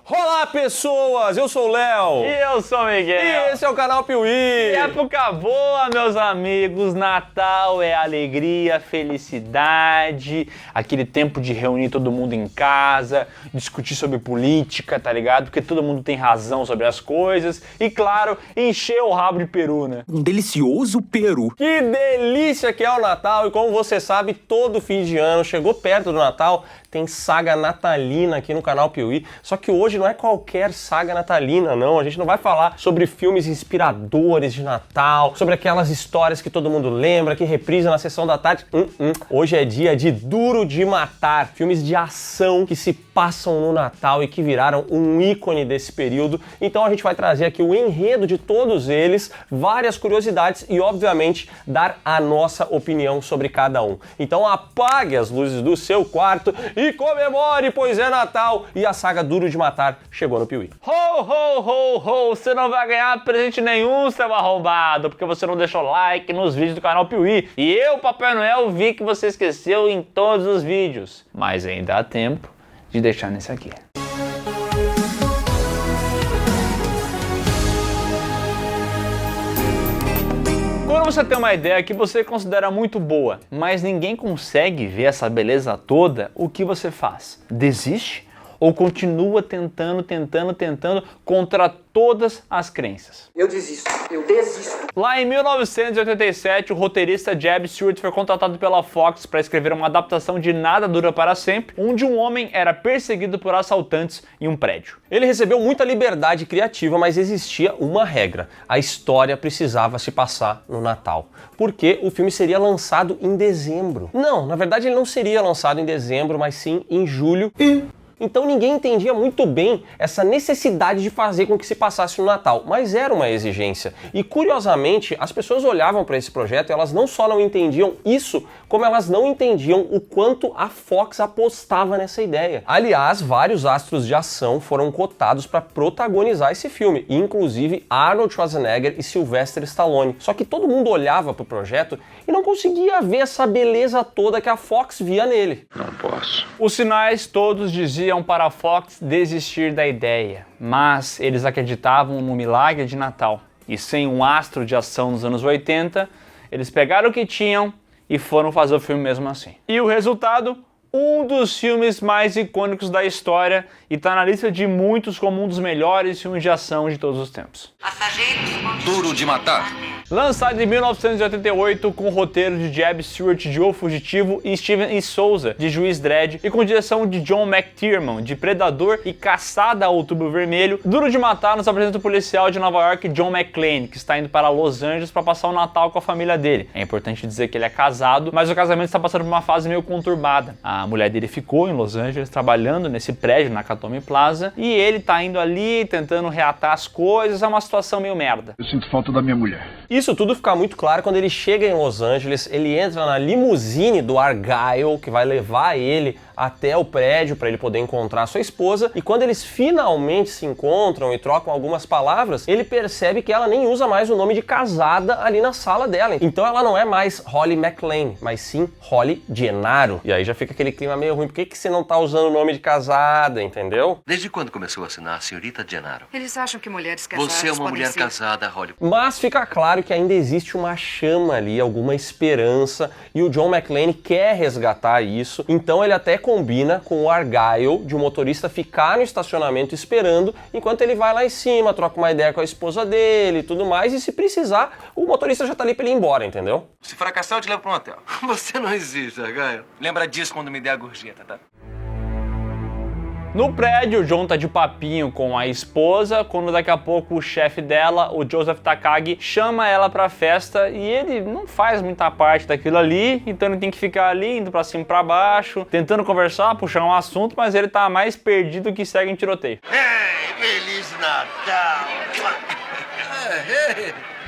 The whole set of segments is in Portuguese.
Olá, pessoas! Eu sou o Léo. E eu sou o Miguel. E esse é o canal Piuí. Época boa, meus amigos. Natal é alegria, felicidade, aquele tempo de reunir todo mundo em casa, discutir sobre política, tá ligado? Porque todo mundo tem razão sobre as coisas. E, claro, encher o rabo de peru, né? Um delicioso peru. Que delícia que é o Natal! E como você sabe, todo fim de ano, chegou perto do Natal, tem saga natalina aqui no canal Piuí. Só que hoje não é qualquer saga natalina, não. A gente não vai falar sobre filmes inspiradores de Natal, sobre aquelas histórias que todo mundo lembra, que reprisa na sessão da tarde. Hoje é dia de Duro de Matar. Filmes de ação que se passam no Natal e que viraram um ícone desse período. Então a gente vai trazer aqui o enredo de todos eles, várias curiosidades e, obviamente, dar a nossa opinião sobre cada um. Então apague as luzes do seu quarto e comemore, pois é Natal e a saga Duro de Matar chegou no Piuí. Ho, ho, ho, ho! Você não vai ganhar presente nenhum, seu arrombado, porque você não deixou like nos vídeos do canal Piuí. E eu, Papai Noel, vi que você esqueceu em todos os vídeos. Mas ainda há tempo de deixar nesse aqui. Quando você tem uma ideia que você considera muito boa, mas ninguém consegue ver essa beleza toda, o que você faz? Desiste? Ou continua tentando contra todas as crenças? Eu desisto. Lá em 1987, o roteirista Jeb Stuart foi contratado pela Fox para escrever uma adaptação de Nada Dura Para Sempre, onde um homem era perseguido por assaltantes em um prédio. Ele recebeu muita liberdade criativa, mas existia uma regra. A história precisava se passar no Natal, porque o filme seria lançado em dezembro. Não, na verdade ele não seria lançado em dezembro, mas sim em julho. Então ninguém entendia muito bem essa necessidade de fazer com que se passasse no Natal, mas era uma exigência. E curiosamente, as pessoas olhavam para esse projeto e elas não só não entendiam isso, como elas não entendiam o quanto a Fox apostava nessa ideia. Aliás, vários astros de ação foram cotados para protagonizar esse filme, inclusive Arnold Schwarzenegger e Sylvester Stallone. Só que todo mundo olhava para o projeto e não conseguia ver essa beleza toda que a Fox via nele. Não posso. Os sinais todos diziam para a Fox desistir da ideia, mas eles acreditavam no milagre de Natal. E sem um astro de ação nos anos 80, eles pegaram o que tinham e foram fazer o filme mesmo assim. E o resultado? Um dos filmes mais icônicos da história e tá na lista de muitos como um dos melhores filmes de ação de todos os tempos. Duro de Matar. Lançado em 1988 com o roteiro de Jeb Stuart de O Fugitivo e Steven E. Souza de Juiz Dredd e com direção de John McTiernan de Predador e Caçada a Outubro Vermelho, Duro de Matar nos apresenta o policial de Nova York John McClane, que está indo para Los Angeles para passar o Natal com a família dele. É importante dizer que ele é casado, mas o casamento está passando por uma fase meio conturbada. A mulher dele ficou em Los Angeles trabalhando nesse prédio na Nakatomi Plaza e ele tá indo ali tentando reatar as coisas, é uma situação meio merda. Eu sinto falta da minha mulher. Isso tudo fica muito claro quando ele chega em Los Angeles, ele entra na limusine do Argyle, que vai levar ele até o prédio para ele poder encontrar sua esposa, e quando eles finalmente se encontram e trocam algumas palavras, ele percebe que ela nem usa mais o nome de casada ali na sala dela. Então ela não é mais Holly McClane, mas sim Holly Gennaro. E aí já fica aquele clima meio ruim. Por que você não tá usando o nome de casada, entendeu? Desde quando começou a assinar a senhorita Gennaro? Eles acham que mulheres casadas Você é uma podem mulher ser... casada, Holly. Mas fica claro que ainda existe uma chama ali, alguma esperança, e o John McClane quer resgatar isso, então ele até combina com o Argyle de um motorista ficar no estacionamento esperando, enquanto ele vai lá em cima, troca uma ideia com a esposa dele e tudo mais, e se precisar, o motorista já tá ali pra ele ir embora, entendeu? Se fracassar, eu te levo para um hotel. Você não existe, Argyle. Lembra disso quando me der a gorjeta, tá? No prédio, o John tá de papinho com a esposa, quando daqui a pouco o chefe dela, o Joseph Takagi, chama ela pra festa e ele não faz muita parte daquilo ali, então ele tem que ficar ali, indo pra cima e pra baixo, tentando conversar, puxar um assunto, mas ele tá mais perdido que segue em tiroteio. Ei, Feliz Natal!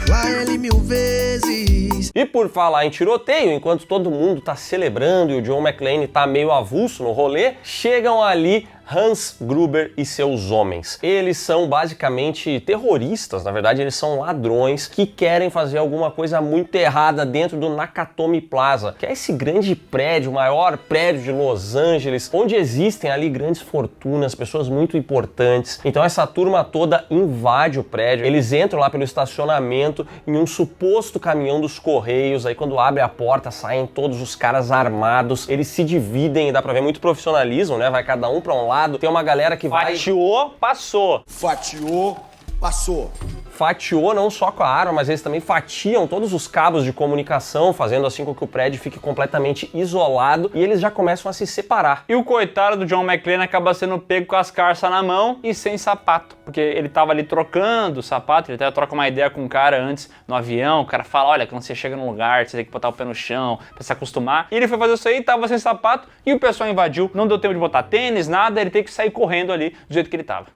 Lá ele 1000 vezes. E por falar em tiroteio, enquanto todo mundo tá celebrando e o John McClane tá meio avulso no rolê, chegam ali Hans Gruber e seus homens. Eles são basicamente terroristas, na verdade eles são ladrões que querem fazer alguma coisa muito errada dentro do Nakatomi Plaza, que é esse grande prédio, o maior prédio de Los Angeles, onde existem ali grandes fortunas, pessoas muito importantes. Então essa turma toda invade o prédio, eles entram lá pelo estacionamento em um suposto caminhão dos Correios, aí quando abre a porta saem todos os caras armados, eles se dividem, dá pra ver muito profissionalismo, né? Vai cada um pra um lado, tem uma galera que vai... Fatiou, passou. Fatiou, passou. Fatiou não só com a arma, mas eles também fatiam todos os cabos de comunicação, fazendo assim com que o prédio fique completamente isolado, e eles já começam a se separar. E o coitado do John McClane acaba sendo pego com as carças na mão e sem sapato, porque ele tava ali trocando o sapato, ele até troca uma ideia com um cara antes no avião, o cara fala, olha, quando você chega num lugar, você tem que botar o pé no chão pra se acostumar. E ele foi fazer isso aí, tava sem sapato, e o pessoal invadiu, não deu tempo de botar tênis, nada, ele teve que sair correndo ali do jeito que ele tava.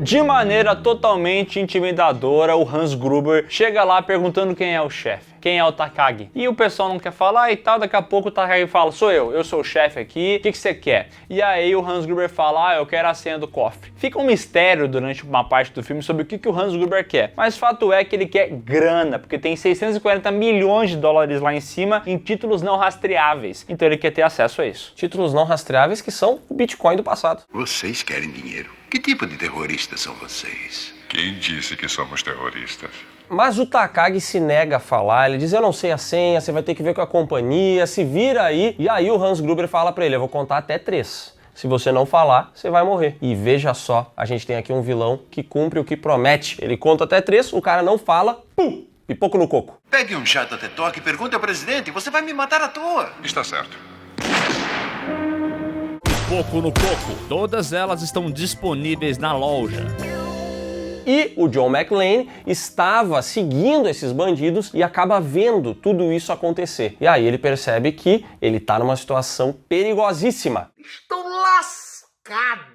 De maneira totalmente intimidadora, o Hans Gruber chega lá perguntando quem é o chefe, quem é o Takagi. E o pessoal não quer falar e tal, daqui a pouco o Takagi fala, sou eu sou o chefe aqui, o que você quer? E aí o Hans Gruber fala, eu quero a senha do cofre. Fica um mistério durante uma parte do filme sobre o que o Hans Gruber quer, mas fato é que ele quer grana, porque tem 640 milhões de dólares lá em cima em títulos não rastreáveis, então ele quer ter acesso a isso. Títulos não rastreáveis que são o Bitcoin do passado. Vocês querem dinheiro? Que tipo de terroristas são vocês? Quem disse que somos terroristas? Mas o Takagi se nega a falar, ele diz, eu não sei a senha, você vai ter que ver com a companhia, se vira aí. E aí o Hans Gruber fala pra ele, eu vou contar até 3. Se você não falar, você vai morrer. E veja só, a gente tem aqui um vilão que cumpre o que promete. Ele conta até 3, o cara não fala, pum, pipoco no coco. Pegue um chato até toque e pergunte ao presidente, você vai me matar à toa. Está certo. Pipoco no coco, todas elas estão disponíveis na loja. E o John McClane estava seguindo esses bandidos e acaba vendo tudo isso acontecer. E aí ele percebe que ele tá numa situação perigosíssima. Estou lascado.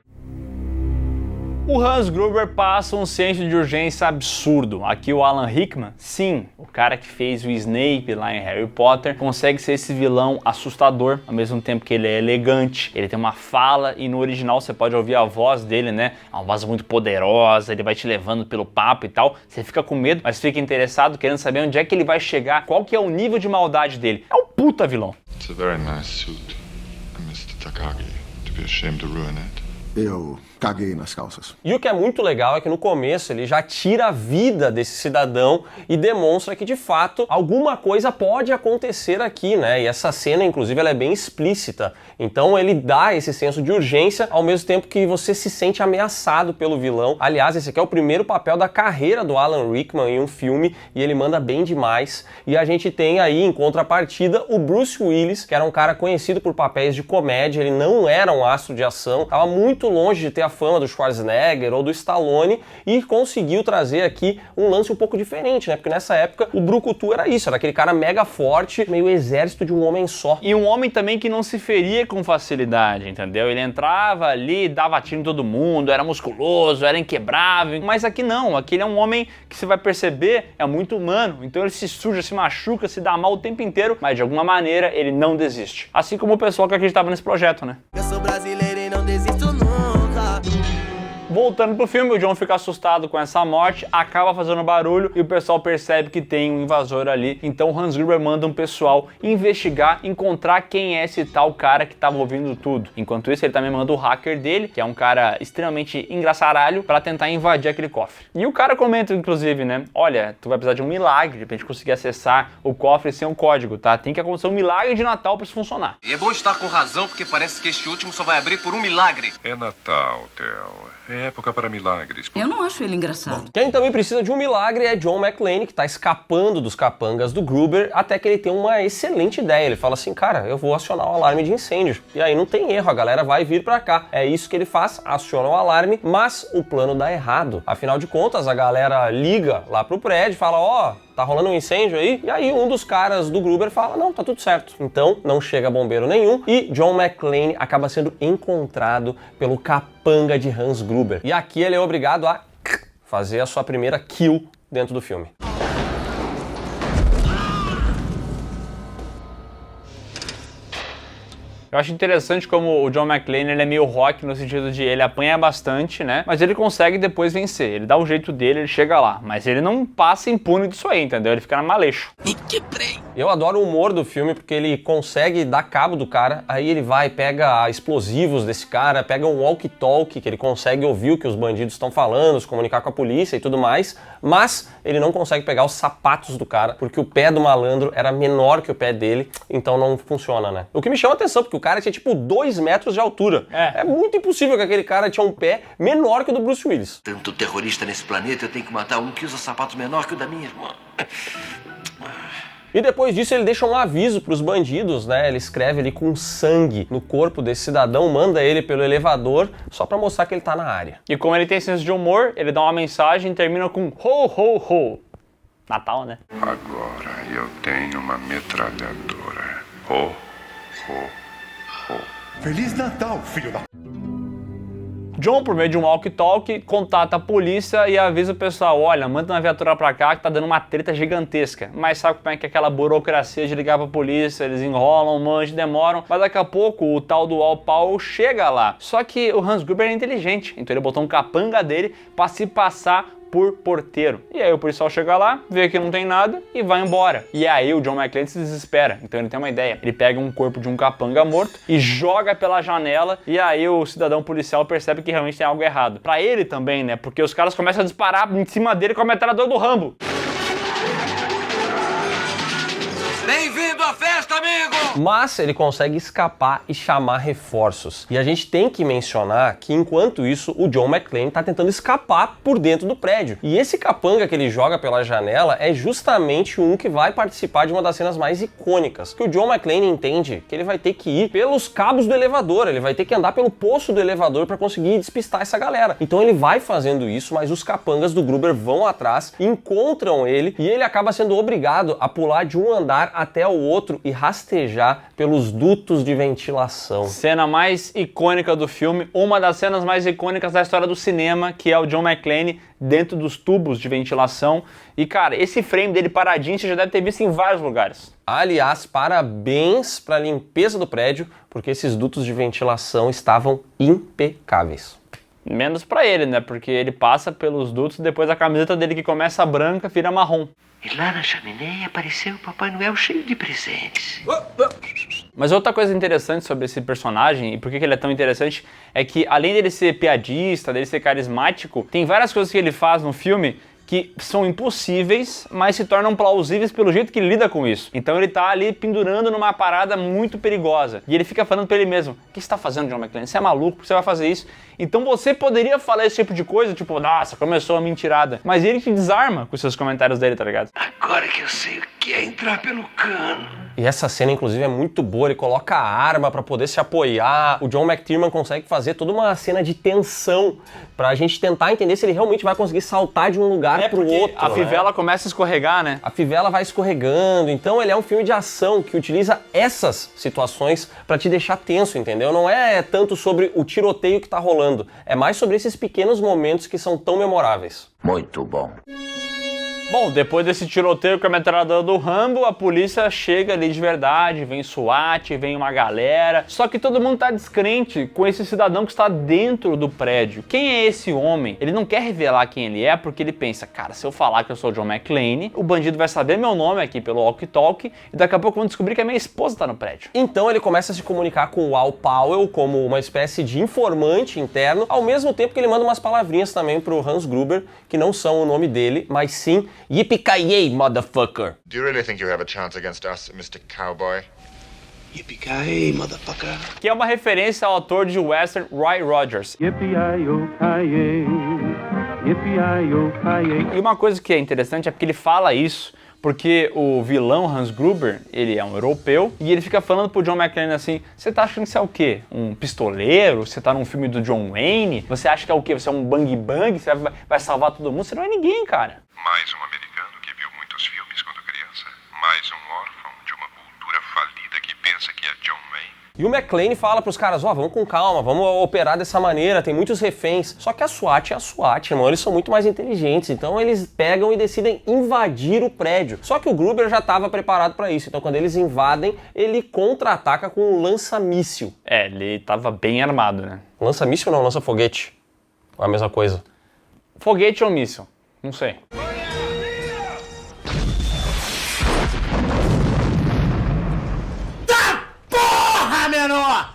O Hans Gruber passa um senso de urgência absurdo. Aqui o Alan Rickman, sim, o cara que fez o Snape lá em Harry Potter, consegue ser esse vilão assustador, ao mesmo tempo que ele é elegante, ele tem uma fala e no original você pode ouvir a voz dele, né? É uma voz muito poderosa, ele vai te levando pelo papo e tal. Você fica com medo, mas fica interessado, querendo saber onde é que ele vai chegar, qual que é o nível de maldade dele. É um puta vilão. It's a very nice suit, Mr. Takagi. To be ashamed to ruin it. Eu caguei nas calças. E o que é muito legal é que no começo ele já tira a vida desse cidadão e demonstra que de fato alguma coisa pode acontecer aqui, né? E essa cena, inclusive, ela é bem explícita. Então ele dá esse senso de urgência ao mesmo tempo que você se sente ameaçado pelo vilão. Aliás, esse aqui é o primeiro papel da carreira do Alan Rickman em um filme e ele manda bem demais. E a gente tem aí, em contrapartida, o Bruce Willis, que era um cara conhecido por papéis de comédia, ele não era um astro de ação, estava muito longe de ter a fama do Schwarzenegger ou do Stallone e conseguiu trazer aqui um lance um pouco diferente, né? Porque nessa época o brucutu era isso, era aquele cara mega forte, meio exército de um homem só. E um homem também que não se feria com facilidade, entendeu? Ele entrava ali, dava tiro em todo mundo, era musculoso, era inquebrável, mas aqui não, aqui ele é um homem que você vai perceber, é muito humano, então ele se suja, se machuca, se dá mal o tempo inteiro, mas de alguma maneira ele não desiste. Assim como o pessoal que acreditava nesse projeto, né? Eu sou brasileiro e não desisto nunca. Voltando pro filme, o John fica assustado com essa morte, acaba fazendo barulho e o pessoal percebe que tem um invasor ali. Então o Hans Gruber manda um pessoal investigar, encontrar quem é esse tal cara que tava ouvindo tudo. Enquanto isso, ele também manda o hacker dele, que é um cara extremamente engraçaralho, pra tentar invadir aquele cofre. E o cara comenta, inclusive, né? Olha, tu vai precisar de um milagre pra gente conseguir acessar o cofre sem um código, tá? Tem que acontecer um milagre de Natal pra isso funcionar. E é bom estar com razão, porque parece que este último só vai abrir por um milagre. É Natal, Theo. É época para milagres. Eu não acho ele engraçado. Quem também precisa de um milagre é John McClane, que tá escapando dos capangas do Gruber, até que ele tem uma excelente ideia. Ele fala assim, cara, eu vou acionar o alarme de incêndio. E aí não tem erro, a galera vai vir pra cá. É isso que ele faz, aciona o alarme, mas o plano dá errado. Afinal de contas, a galera liga lá pro prédio e fala, ó, tá rolando um incêndio aí? E aí um dos caras do Gruber fala, não, tá tudo certo. Então não chega bombeiro nenhum e John McClane acaba sendo encontrado pelo capanga de Hans Gruber. E aqui ele é obrigado a fazer a sua primeira kill dentro do filme. Eu acho interessante como o John McClane, ele é meio rock no sentido de ele apanha bastante, né? Mas ele consegue depois vencer. Ele dá o jeito dele, ele chega lá. Mas ele não passa impune disso aí, entendeu? Ele fica na maleixo. Me quebrei. Eu adoro o humor do filme porque ele consegue dar cabo do cara, aí ele vai, pega explosivos desse cara, pega um walkie-talkie, que ele consegue ouvir o que os bandidos estão falando, se comunicar com a polícia e tudo mais, mas ele não consegue pegar os sapatos do cara, porque o pé do malandro era menor que o pé dele, então não funciona, né? O que me chama a atenção, porque o cara tinha tipo 2 metros de altura. É muito impossível que aquele cara tinha um pé menor que o do Bruce Willis. Tanto terrorista nesse planeta, eu tenho que matar um que usa sapatos menor que o da minha irmã. E depois disso ele deixa um aviso pros bandidos, né? Ele escreve ali com sangue no corpo desse cidadão, manda ele pelo elevador, só pra mostrar que ele tá na área. E como ele tem senso de humor, ele dá uma mensagem e termina com ho, ho, ho. Natal, né? Agora eu tenho uma metralhadora. Ho, ho, ho. Feliz Natal, filho da... John, por meio de um walkie-talkie, contata a polícia e avisa o pessoal, olha, manda uma viatura pra cá que tá dando uma treta gigantesca. Mas sabe como é que é aquela burocracia de ligar pra polícia, eles enrolam, manjam, demoram, mas daqui a pouco o tal do Al Powell chega lá. Só que o Hans Gruber é inteligente, então ele botou um capanga dele pra se passar por porteiro. E aí o policial chega lá, vê que não tem nada e vai embora. E aí o John McClane se desespera. Então ele tem uma ideia. Ele pega um corpo de um capanga morto e joga pela janela e aí o cidadão policial percebe que realmente tem algo errado. Pra ele também, né? Porque os caras começam a disparar em cima dele com a metralhadora do Rambo. Bem-vindo à festa, amigo! Mas ele consegue escapar e chamar reforços. E a gente tem que mencionar que enquanto isso o John McClane tá tentando escapar por dentro do prédio. E esse capanga que ele joga pela janela é justamente um que vai participar de uma das cenas mais icônicas. Que o John McClane entende que ele vai ter que ir pelos cabos do elevador, ele vai ter que andar pelo poço do elevador para conseguir despistar essa galera. Então ele vai fazendo isso, mas os capangas do Gruber vão atrás, encontram ele e ele acaba sendo obrigado a pular de um andar até o outro e rastejar pelos dutos de ventilação. Cena mais icônica do filme, uma das cenas mais icônicas da história do cinema, que é o John McClane dentro dos tubos de ventilação. E cara, esse frame dele paradinho você já deve ter visto em vários lugares. Aliás, parabéns para a limpeza do prédio, porque esses dutos de ventilação estavam impecáveis. Menos pra ele, né? Porque ele passa pelos dutos e depois a camiseta dele que começa branca vira marrom. E lá na chaminé apareceu o Papai Noel cheio de presentes. Mas outra coisa interessante sobre esse personagem, e por que ele é tão interessante, é que além dele ser piadista, dele ser carismático, tem várias coisas que ele faz no filme que são impossíveis, mas se tornam plausíveis pelo jeito que ele lida com isso. Então ele tá ali pendurando numa parada muito perigosa. E ele fica falando pra ele mesmo, o que você tá fazendo, John McClane? Você é maluco? Por que você vai fazer isso? Então você poderia falar esse tipo de coisa, tipo, nossa, começou a mentirada. Mas ele te desarma com os seus comentários dele, tá ligado? Agora que eu sei o que é entrar pelo cano. E essa cena, inclusive, é muito boa. Ele coloca a arma pra poder se apoiar. O John McTiernan consegue fazer toda uma cena de tensão pra gente tentar entender se ele realmente vai conseguir saltar de um lugar pro outro. A fivela começa a escorregar, né? A fivela vai escorregando. Então ele é um filme de ação que utiliza essas situações pra te deixar tenso, entendeu? Não é tanto sobre o tiroteio que tá rolando. É mais sobre esses pequenos momentos que são tão memoráveis. Muito bom. Bom, depois desse tiroteio com a metralhadora do Rambo, a polícia chega ali de verdade, vem SWAT, vem uma galera. Só que todo mundo tá descrente com esse cidadão que está dentro do prédio. Quem é esse homem? Ele não quer revelar quem ele é porque ele pensa, cara, se eu falar que eu sou o John McClane, o bandido vai saber meu nome aqui pelo walkie-talkie e daqui a pouco vão descobrir que a minha esposa tá no prédio. Então ele começa a se comunicar com o Al Powell como uma espécie de informante interno, ao mesmo tempo que ele manda umas palavrinhas também pro Hans Gruber, que não são o nome dele, mas sim Yippee-ki-yay, motherfucker. Do you really think you have a chance against us, Mr. Cowboy? Yippee-ki-yay, motherfucker. Que é uma referência ao ator de western Roy Rogers. Yippee-ki-yay, yippee-ki-yay. E uma coisa que é interessante é porque ele fala isso porque o vilão Hans Gruber, ele é um europeu e ele fica falando pro John McClane assim, você tá achando que você é o quê? Um pistoleiro? Você tá num filme do John Wayne? Você acha que é o quê? Você é um bang-bang? Você vai salvar todo mundo? Você não é ninguém, cara. Mais um americano que viu muitos filmes quando criança. Mais um órfão de uma cultura falida que pensa que John Wayne. E o McClane fala pros caras, vamos com calma, vamos operar dessa maneira, tem muitos reféns. Só que a SWAT é a SWAT, irmão, eles são muito mais inteligentes, então eles pegam e decidem invadir o prédio. Só que o Gruber já estava preparado para isso, então quando eles invadem, ele contra-ataca com um lança-míssil. Ele tava bem armado, né? Lança-míssil não, lança-foguete. É a mesma coisa. Foguete ou míssil? Não sei.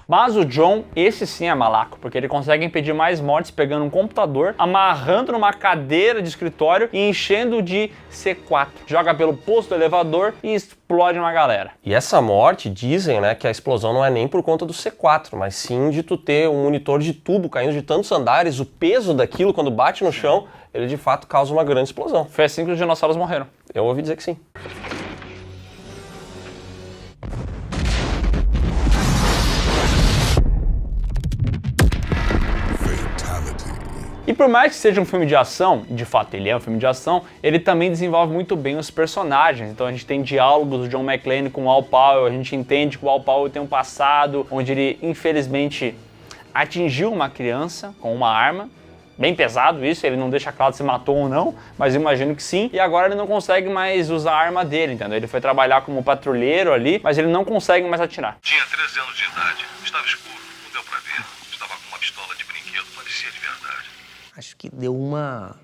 Mas o John, esse sim é malaco, porque ele consegue impedir mais mortes pegando um computador, amarrando numa cadeira de escritório e enchendo de C4. Joga pelo posto do elevador e explode uma galera. E essa morte, dizem, né, que a explosão não é nem por conta do C4, mas sim de tu ter um monitor de tubo caindo de tantos andares, o peso daquilo quando bate no chão, ele de fato causa uma grande explosão. Foi assim que os dinossauros morreram. Eu ouvi dizer que sim. E por mais que seja um filme de ação, e de fato ele é um filme de ação, ele também desenvolve muito bem os personagens. Então a gente tem diálogos do John McClane com o Al Powell, a gente entende que o Al Powell tem um passado onde ele infelizmente atingiu uma criança com uma arma. Bem pesado isso, ele não deixa claro se matou ou não, mas eu imagino que sim. E agora ele não consegue mais usar a arma dele, entendeu? Ele foi trabalhar como patrulheiro ali, mas ele não consegue mais atirar. Tinha 13 anos de idade, estava escuro, não deu pra ver. Estava com uma pistola de brinquedo, parecia de verdade. Acho que deu uma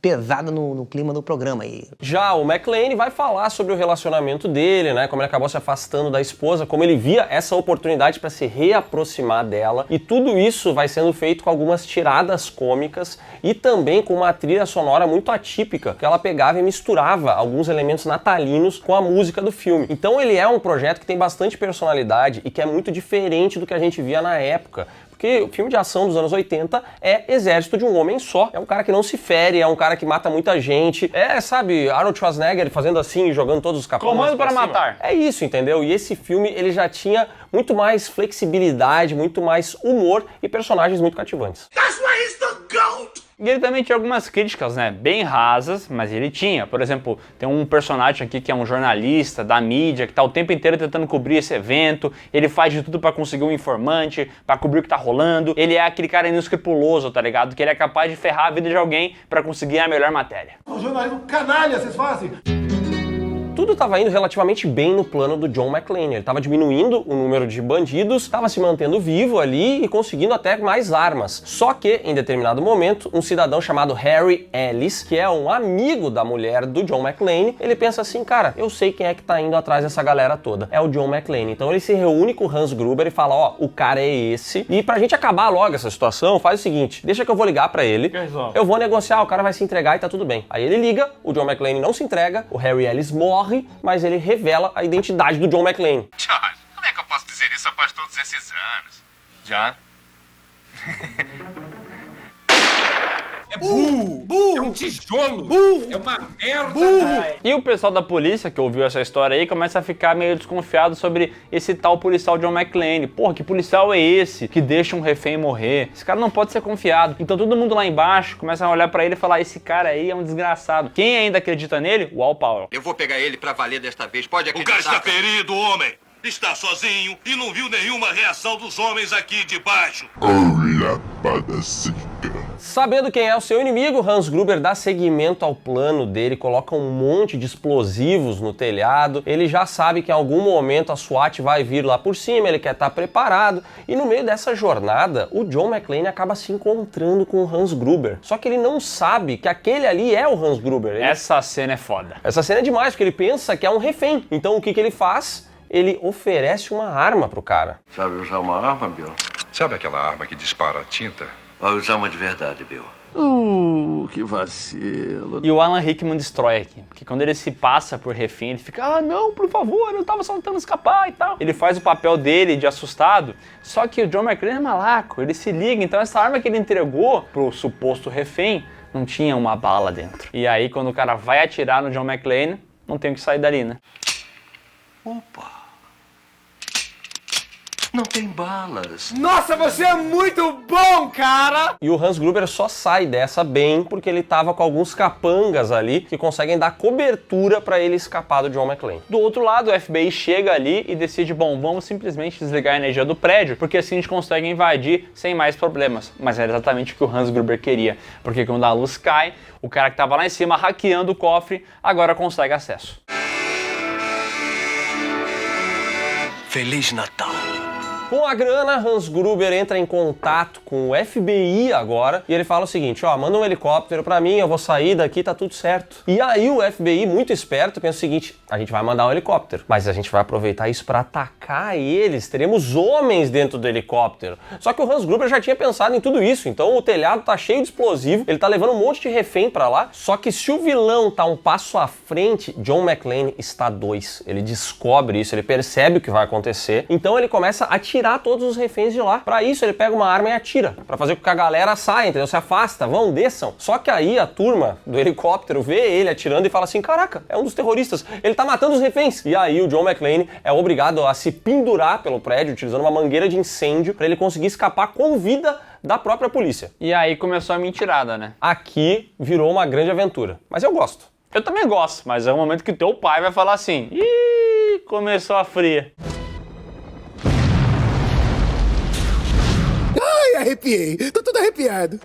pesada no clima do programa aí. Já o McClane vai falar sobre o relacionamento dele, né, como ele acabou se afastando da esposa, como ele via essa oportunidade para se reaproximar dela, e tudo isso vai sendo feito com algumas tiradas cômicas e também com uma trilha sonora muito atípica, que ela pegava e misturava alguns elementos natalinos com a música do filme. Então ele é um projeto que tem bastante personalidade e que é muito diferente do que a gente via na época. Porque o filme de ação dos anos 80 é exército de um homem só. É um cara que não se fere, é um cara que mata muita gente. É, sabe, Arnold Schwarzenegger fazendo assim, jogando todos os capões. Comando para matar. É isso, entendeu? E esse filme, ele já tinha muito mais flexibilidade, muito mais humor e personagens muito cativantes. That's why he's the GOAT! E ele também tinha algumas críticas, né, bem rasas, mas ele tinha. Por exemplo, tem um personagem aqui que é um jornalista da mídia, que tá o tempo inteiro tentando cobrir esse evento, ele faz de tudo pra conseguir um informante, pra cobrir o que tá rolando, ele é aquele cara inescrupuloso, tá ligado? Que ele é capaz de ferrar a vida de alguém pra conseguir a melhor matéria. O jornalismo canalha, vocês fazem? Tudo estava indo relativamente bem no plano do John McClane. Ele estava diminuindo o número de bandidos, estava se mantendo vivo ali e conseguindo até mais armas. Só que, em determinado momento, um cidadão chamado Harry Ellis, que é um amigo da mulher do John McClane, ele pensa assim, cara, eu sei quem é que tá indo atrás dessa galera toda. É o John McClane. Então ele se reúne com o Hans Gruber e fala, ó, o cara é esse. E pra gente acabar logo essa situação, faz o seguinte, deixa que eu vou ligar pra ele, eu vou negociar, o cara vai se entregar e tá tudo bem. Aí ele liga, o John McClane não se entrega, o Harry Ellis morre, mas ele revela a identidade do John McClane. John, como é que eu posso dizer isso após todos esses anos? John? É burro! É um tijolo! Burro! É uma merda! E o pessoal da polícia que ouviu essa história aí começa a ficar meio desconfiado sobre esse tal policial John McClane. Porra, que policial é esse que deixa um refém morrer? Esse cara não pode ser confiado. Então todo mundo lá embaixo começa a olhar pra ele e falar, esse cara aí é um desgraçado. Quem ainda acredita nele? O Al Powell. Eu vou pegar ele pra valer desta vez, pode O acreditar. cara está ferido, homem! Está sozinho e não viu nenhuma reação dos homens aqui de baixo. Olha, Padacífica. Sabendo quem é o seu inimigo, Hans Gruber dá seguimento ao plano dele, coloca um monte de explosivos no telhado, ele já sabe que em algum momento a SWAT vai vir lá por cima, ele quer estar preparado, e no meio dessa jornada, o John McClane acaba se encontrando com o Hans Gruber. Só que ele não sabe que aquele ali é o Hans Gruber. Essa cena é foda. Essa cena é demais, porque ele pensa que é um refém. Então o que ele faz? Ele oferece uma arma pro cara. Sabe usar uma arma, Bill? Sabe aquela arma que dispara tinta? Vai usar uma de verdade, Bill. Que vacilo. E o Alan Rickman destrói aqui, porque quando ele se passa por refém, ele fica, ah não, por favor, eu tava só tentando escapar e tal. Ele faz o papel dele de assustado, só que o John McClane é malaco, ele se liga, então essa arma que ele entregou pro suposto refém não tinha uma bala dentro. E aí quando o cara vai atirar no John McClane, não tem o que sair dali, né? Opa! Não tem balas. Nossa, você é muito bom, cara! E o Hans Gruber só sai dessa bem porque ele tava com alguns capangas ali que conseguem dar cobertura para ele escapar do John McClane. Do outro lado, o FBI chega ali e decide, bom, vamos simplesmente desligar a energia do prédio, porque assim a gente consegue invadir sem mais problemas. Mas era exatamente o que o Hans Gruber queria, porque quando a luz cai, o cara que tava lá em cima hackeando o cofre agora consegue acesso. Feliz Natal. Com a grana, Hans Gruber entra em contato com o FBI agora e ele fala o seguinte, ó, manda um helicóptero pra mim, eu vou sair daqui, tá tudo certo. E aí o FBI, muito esperto, pensa o seguinte, a gente vai mandar um helicóptero, mas a gente vai aproveitar isso pra atacar eles, teremos homens dentro do helicóptero. Só que o Hans Gruber já tinha pensado em tudo isso, então o telhado tá cheio de explosivo, ele tá levando um monte de refém pra lá, só que se o vilão tá um passo à frente, John McClane está 2. Ele descobre isso, ele percebe o que vai acontecer, então ele começa a tirar todos os reféns de lá. Pra isso ele pega uma arma e atira, pra fazer com que a galera saia, entendeu? Se afasta, vão, desçam. Só que aí a turma do helicóptero vê ele atirando e fala assim, caraca, é um dos terroristas, ele tá matando os reféns. E aí o John McClane é obrigado a se pendurar pelo prédio utilizando uma mangueira de incêndio pra ele conseguir escapar com vida da própria polícia. E aí começou a mentirada, né? Aqui virou uma grande aventura, mas eu gosto. Eu também gosto, mas é o momento que teu pai vai falar assim, ih, começou a fria. Arrepiei, tô todo arrepiado.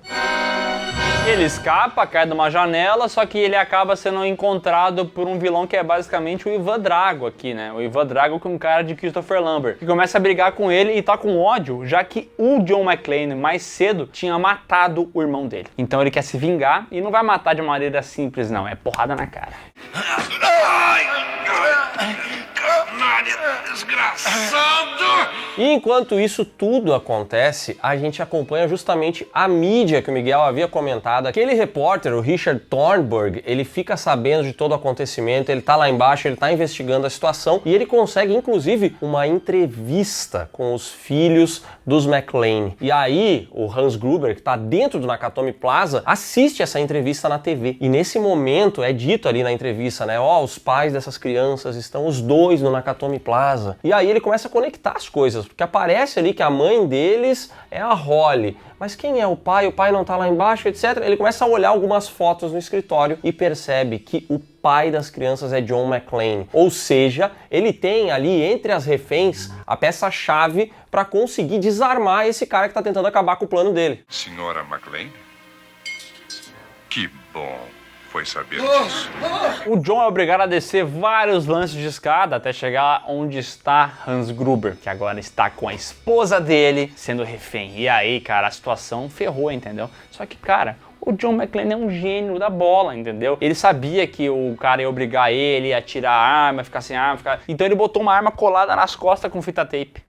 Ele escapa, cai de uma janela, só que ele acaba sendo encontrado por um vilão que é basicamente o Ivan Drago aqui, né? O Ivan Drago com um cara de Christopher Lambert, que começa a brigar com ele e tá com ódio, já que o John McClane mais cedo tinha matado o irmão dele. Então ele quer se vingar e não vai matar de maneira simples não, é porrada na cara. Desgraçado! E enquanto isso tudo acontece, a gente acompanha justamente a mídia que o Miguel havia comentado. Aquele repórter, o Richard Thornburg, ele fica sabendo de todo o acontecimento, ele tá lá embaixo, ele tá investigando a situação e ele consegue inclusive uma entrevista com os filhos dos McClane. E aí o Hans Gruber, que tá dentro do Nakatomi Plaza, assiste essa entrevista na TV. E nesse momento é dito ali na entrevista, né, ó, os pais dessas crianças estão os dois no Nakatomi Plaza. E aí ele começa a conectar as coisas, porque aparece ali que a mãe deles é a Holly. Mas quem é o pai? O pai não tá lá embaixo, etc. Ele começa a olhar algumas fotos no escritório e percebe que o pai das crianças é John McClane. Ou seja, ele tem ali entre as reféns a peça-chave para conseguir desarmar esse cara que tá tentando acabar com o plano dele. Senhora McClane? Que bom. Foi saber disso. O John é obrigado a descer vários lances de escada até chegar onde está Hans Gruber, que agora está com a esposa dele sendo refém. E aí, cara, a situação ferrou, entendeu? Só que, cara, o John McClane é um gênio da bola, entendeu? Ele sabia que o cara ia obrigar ele a tirar a arma, ficar sem arma, então ele botou uma arma colada nas costas com fita tape.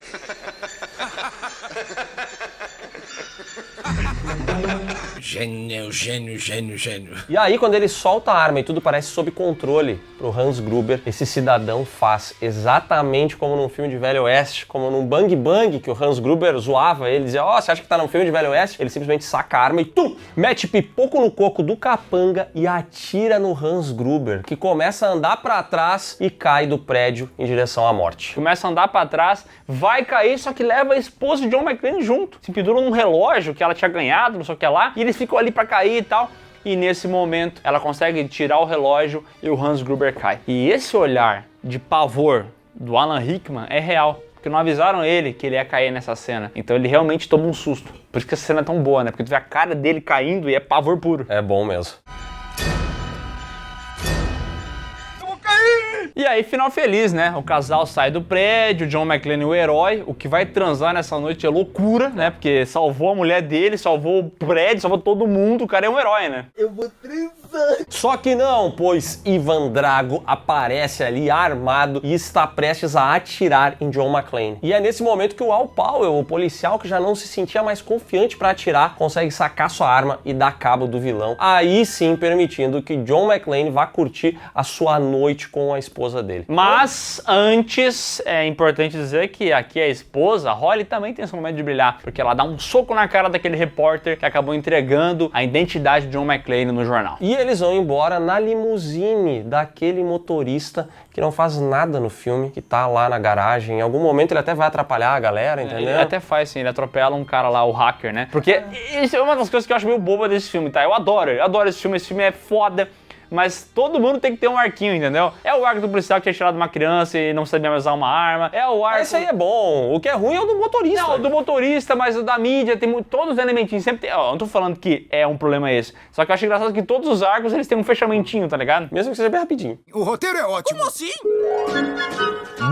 Gênio, gênio, gênio, gênio. E aí, quando ele solta a arma e tudo parece sob controle pro Hans Gruber, esse cidadão faz exatamente como num filme de Velho Oeste, como num Bang Bang, que o Hans Gruber zoava ele, dizia, ó, você acha que tá num filme de Velho Oeste? Ele simplesmente saca a arma e mete pipoco no coco do capanga e atira no Hans Gruber, que começa a andar pra trás e cai do prédio em direção à morte. Começa a andar pra trás, vai cair, só que leva a esposa de John McClane junto. Se pendura num relógio que ela tinha ganhado, não sei o que lá, e eles ficam ali pra cair e tal. E nesse momento, ela consegue tirar o relógio e o Hans Gruber cai. E esse olhar de pavor do Alan Rickman é real. Porque não avisaram ele que ele ia cair nessa cena. Então ele realmente toma um susto. Por isso que essa cena é tão boa, né? Porque tu vê a cara dele caindo e é pavor puro. É bom mesmo. E aí, final feliz, né? O casal sai do prédio, John McClane o herói. O que vai transar nessa noite é loucura, né? Porque salvou a mulher dele, salvou o prédio, salvou todo mundo. O cara é um herói, né? Eu vou transar. Só que não, pois Ivan Drago aparece ali armado e está prestes a atirar em John McClane. E é nesse momento que o Al Powell, o policial que já não se sentia mais confiante para atirar, consegue sacar sua arma e dar cabo do vilão. Aí sim permitindo que John McClane vá curtir a sua noite com a esposa dele. Mas antes é importante dizer que aqui a esposa, a Holly, também tem esse momento de brilhar, porque ela dá um soco na cara daquele repórter que acabou entregando a identidade de John McClane no jornal. E eles vão embora na limusine daquele motorista que não faz nada no filme, que tá lá na garagem. Em algum momento ele até vai atrapalhar a galera, entendeu? Ele até faz, sim, ele atropela um cara lá, o hacker, né? Porque isso é uma das coisas que eu acho meio boba desse filme, tá? Eu adoro esse filme é foda. Mas todo mundo tem que ter um arquinho, entendeu? É o arco do policial que tinha tirado uma criança e não sabia mais usar uma arma. É o arco... Esse aí é bom. O que é ruim é o do motorista. Não, o do motorista, mas o da mídia, tem todos os elementinhos. Sempre tem... Ó, eu não tô falando que é um problema esse. Só que eu acho engraçado que todos os arcos, eles têm um fechamentinho, tá ligado? Mesmo que seja bem rapidinho. O roteiro é ótimo. Como assim?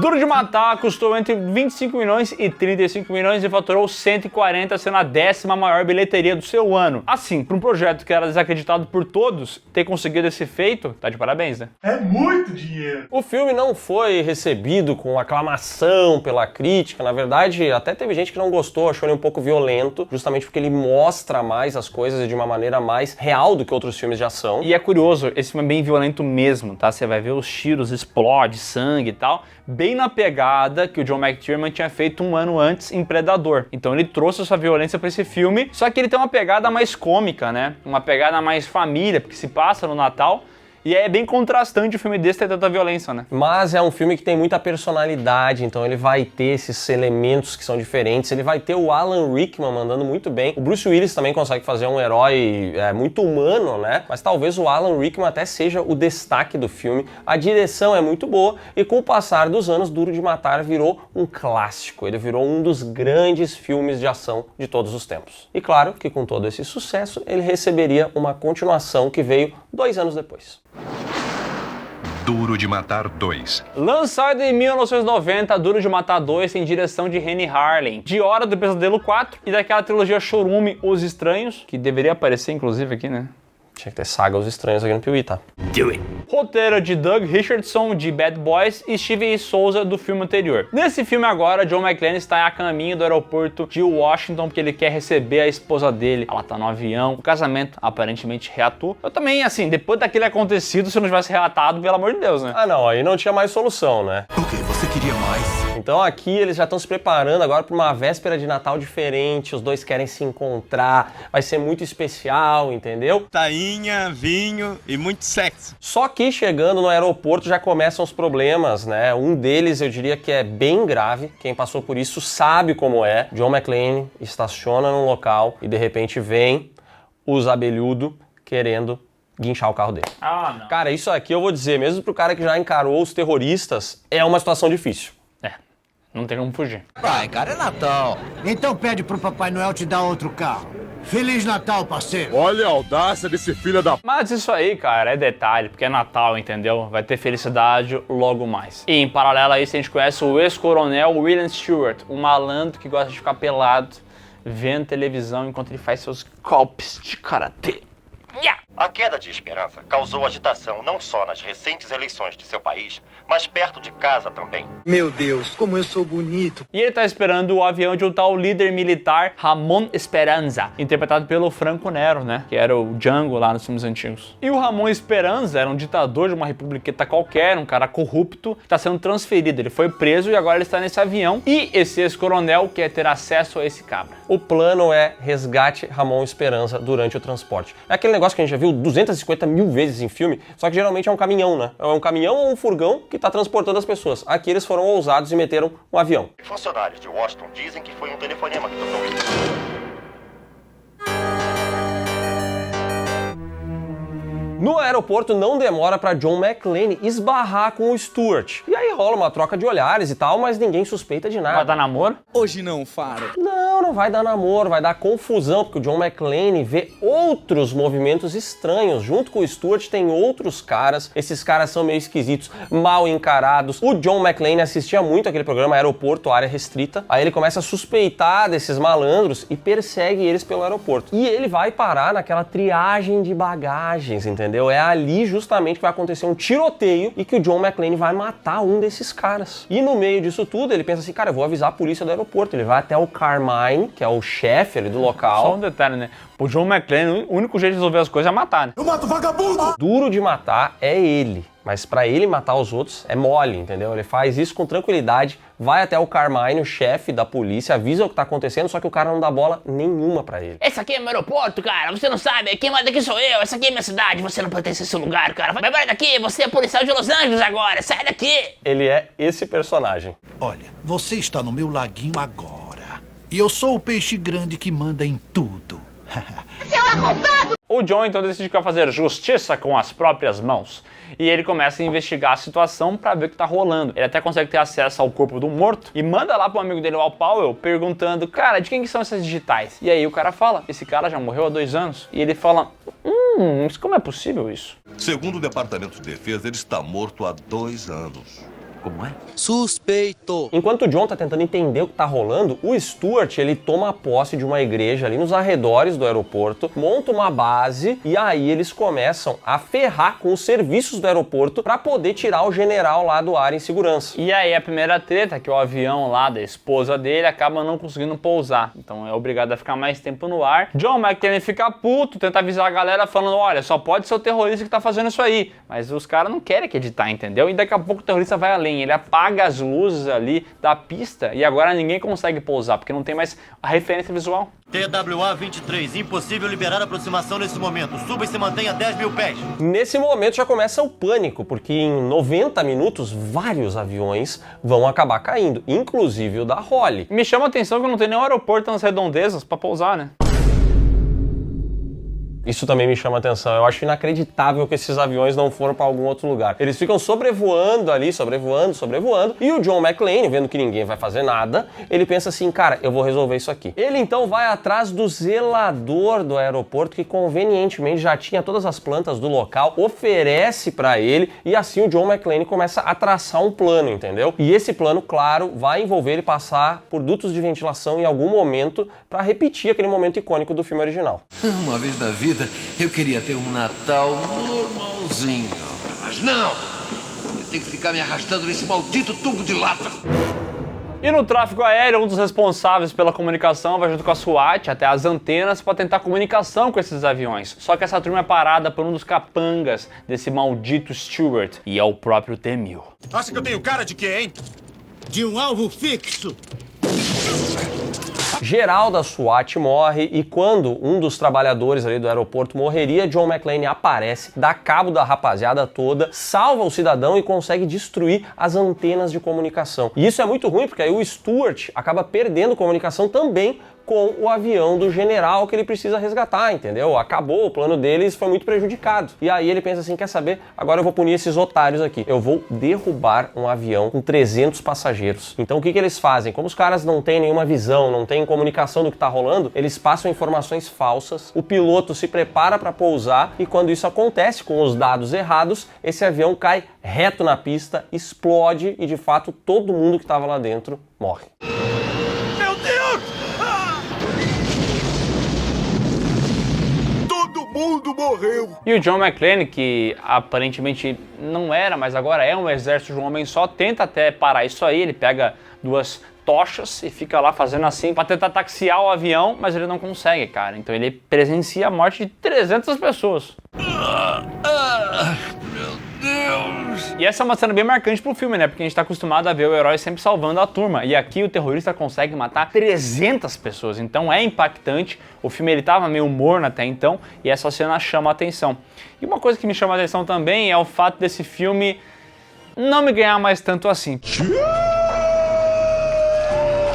Duro de Matar custou entre 25 milhões e 35 milhões e faturou 140, sendo a 10ª maior bilheteria do seu ano. Assim, para um projeto que era desacreditado por todos, ter conseguido esse feito, tá de parabéns, né? É muito dinheiro. O filme não foi recebido com aclamação pela crítica. Na verdade, até teve gente que não gostou, achou ele um pouco violento, justamente porque ele mostra mais as coisas de uma maneira mais real do que outros filmes de ação. E é curioso, esse filme é bem violento mesmo, tá? Você vai ver os tiros, explode, sangue e tal, bem na pegada que o John McTiernan tinha feito um ano antes em Predador. Então ele trouxe essa violência pra esse filme, só que ele tem uma pegada mais cômica, né? Uma pegada mais família, porque se passa no Natal. E é bem contrastante o filme desse ter tanta violência, né? Mas é um filme que tem muita personalidade, então ele vai ter esses elementos que são diferentes. Ele vai ter o Alan Rickman mandando muito bem. O Bruce Willis também consegue fazer um herói muito humano, né? Mas talvez o Alan Rickman até seja o destaque do filme. A direção é muito boa e com o passar dos anos, Duro de Matar virou um clássico. Ele virou um dos grandes filmes de ação de todos os tempos. E claro que com todo esse sucesso, ele receberia uma continuação que veio 2 anos depois. Duro de Matar 2. Lançado em 1990, Duro de Matar 2 tem direção de Renny Harlin, de Hora do Pesadelo 4 e daquela trilogia Chorume, Os Estranhos, que deveria aparecer inclusive aqui, né? Tinha que ter Saga Os Estranhos aqui no Piuí, tá? Do it. Roteiro de Doug Richardson, de Bad Boys, e Steven Souza, do filme anterior. Nesse filme agora, John McClane está a caminho do aeroporto de Washington, porque ele quer receber a esposa dele. Ela tá no avião, o casamento aparentemente reatou. Eu também, assim, depois daquele acontecido, se não tivesse reatado, pelo amor de Deus, né? Ah não, aí não tinha mais solução, né? O que? Você queria mais? Então aqui eles já estão se preparando agora para uma véspera de Natal diferente, os dois querem se encontrar, vai ser muito especial, entendeu? Tainha, vinho e muito sexo. Só que chegando no aeroporto já começam os problemas, né? Um deles eu diria que é bem grave, quem passou por isso sabe como é. John McClane estaciona num local e de repente vem os abelhudo querendo guinchar o carro dele. Ah, não. Cara, isso aqui eu vou dizer, mesmo pro cara que já encarou os terroristas, é uma situação difícil. Não tem como fugir. Vai, cara, é Natal. Então pede pro Papai Noel te dar outro carro. Feliz Natal, parceiro. Olha a audácia desse filho da... Mas isso aí, cara, é detalhe, porque é Natal, entendeu? Vai ter felicidade logo mais. E em paralelo a isso, a gente conhece o ex-coronel William Stewart, um malandro que gosta de ficar pelado, vendo televisão enquanto ele faz seus golpes de karatê. A queda de esperança causou agitação não só nas recentes eleições de seu país, mas perto de casa também. Meu Deus, como eu sou bonito. E ele tá esperando o avião de um tal líder militar, Ramon Esperanza, interpretado pelo Franco Nero, né? Que era o Django lá nos filmes antigos. E o Ramon Esperanza era um ditador de uma republiqueta qualquer, um cara corrupto, que tá sendo transferido. Ele foi preso e agora ele está nesse avião. E esse ex-coronel quer ter acesso a esse cabra. O plano é resgate Ramon Esperanza durante o transporte. É aquele negócio que a gente já viu 250 mil vezes em filme, só que geralmente é um caminhão, né? É um caminhão ou um furgão que tá transportando as pessoas. Aqui eles foram ousados e meteram um avião. Funcionários de Washington dizem que foi um telefonema que tornou isso. No aeroporto não demora para John McClane esbarrar com o Stewart. E aí rola uma troca de olhares e tal, mas ninguém suspeita de nada. Vai dar namoro? Hoje não, Faro. Não vai dar namoro, vai dar confusão, porque o John McClane vê outros movimentos estranhos. Junto com o Stewart tem outros caras, esses caras são meio esquisitos, mal encarados. O John McClane assistia muito aquele programa Aeroporto, Área Restrita. Aí ele começa a suspeitar desses malandros e persegue eles pelo aeroporto. E ele vai parar naquela triagem de bagagens, entendeu? É ali justamente que vai acontecer um tiroteio e que o John McClane vai matar um desses caras. E no meio disso tudo, ele pensa assim, cara, eu vou avisar a polícia do aeroporto. Ele vai até o Carmine, que é o chefe ali do local. Só um detalhe, né? O John McClane, o único jeito de resolver as coisas é matar, né? Eu mato vagabundo! Duro de Matar é ele. Mas pra ele matar os outros é mole, entendeu? Ele faz isso com tranquilidade, vai até o Carmine, o chefe da polícia, avisa o que tá acontecendo, só que o cara não dá bola nenhuma pra ele. Esse aqui é meu aeroporto, cara, você não sabe, quem manda aqui sou eu, essa aqui é minha cidade, você não pertence a esse lugar, cara. Vai embora daqui, você é policial de Los Angeles agora, sai daqui! Ele é esse personagem. Olha, você está no meu laguinho agora. E eu sou o peixe grande que manda em tudo. Seu arrombado! O John então decide que vai fazer justiça com as próprias mãos. E ele começa a investigar a situação pra ver o que tá rolando. Ele até consegue ter acesso ao corpo do morto e manda lá pro amigo dele, o Al Powell, perguntando: cara, de quem que são essas digitais? E aí o cara fala: esse cara já morreu há 2 anos. E ele fala: mas como é possível isso? Segundo o Departamento de Defesa, ele está morto há 2 anos. Como é? Suspeito. Enquanto o John tá tentando entender o que tá rolando, o Stuart, ele toma posse de uma igreja ali nos arredores do aeroporto, monta uma base e aí eles começam a ferrar com os serviços do aeroporto pra poder tirar o general lá do ar em segurança. E aí a primeira treta é que o avião lá da esposa dele acaba não conseguindo pousar, então é obrigado a ficar mais tempo no ar. John McClane fica puto, tenta avisar a galera falando: olha, só pode ser o terrorista que tá fazendo isso aí. Mas os caras não querem acreditar, entendeu? E daqui a pouco o terrorista vai além. Ele apaga as luzes ali da pista e agora ninguém consegue pousar, porque não tem mais a referência visual. TWA-23, impossível liberar a aproximação nesse momento. Suba e se mantenha a 10 mil pés. Nesse momento já começa o pânico, porque em 90 minutos vários aviões vão acabar caindo, inclusive o da Holly. Me chama a atenção que não tem nenhum aeroporto nas redondezas pra pousar, né? Isso também me chama atenção. Eu acho inacreditável que esses aviões não foram para algum outro lugar. Eles ficam sobrevoando ali, sobrevoando, e o John McClane, vendo que ninguém vai fazer nada, ele pensa assim: cara, eu vou resolver isso aqui. Ele então vai atrás do zelador do aeroporto, que convenientemente já tinha todas as plantas do local, oferece para ele, e assim o John McClane começa a traçar um plano, entendeu? E esse plano, claro, vai envolver ele passar por dutos de ventilação em algum momento para repetir aquele momento icônico do filme original. Uma vez na vida, eu queria ter um Natal normalzinho. Mas não! Eu tenho que ficar me arrastando nesse maldito tubo de lata. E no tráfego aéreo, um dos responsáveis pela comunicação vai junto com a SWAT até as antenas para tentar comunicação com esses aviões. Só que essa turma é parada por um dos capangas desse maldito Stuart, e é o próprio T-1000. Acha que eu tenho cara de quê, hein? De um alvo fixo. Geral da SWAT morre e quando um dos trabalhadores ali do aeroporto morreria, John McClane aparece, dá cabo da rapaziada toda, salva o cidadão e consegue destruir as antenas de comunicação. E isso é muito ruim porque aí o Stuart acaba perdendo comunicação também com o avião do general que ele precisa resgatar, entendeu? Acabou, o plano deles foi muito prejudicado. E aí ele pensa assim: quer saber? Agora eu vou punir esses otários aqui. Eu vou derrubar um avião com 300 passageiros. Então o que eles fazem? Como os caras não têm nenhuma visão, não têm comunicação do que tá rolando, eles passam informações falsas, o piloto se prepara para pousar e quando isso acontece com os dados errados, esse avião cai reto na pista, explode e de fato todo mundo que estava lá dentro morre. Meu Deus! Todo mundo morreu! E o John McClane, que aparentemente não era, mas agora é um exército de um homem só, tenta até parar isso aí. Ele pega 2 tochas e fica lá fazendo assim pra tentar taxiar o avião, mas ele não consegue, cara. Então ele presencia a morte de 300 pessoas. Meu Deus! E essa é uma cena bem marcante pro filme, né? Porque a gente tá acostumado a ver o herói sempre salvando a turma. E aqui o terrorista consegue matar 300 pessoas. Então é impactante. O filme ele tava meio morno até então e essa cena chama a atenção. E uma coisa que me chama a atenção também é o fato desse filme não me ganhar mais tanto assim.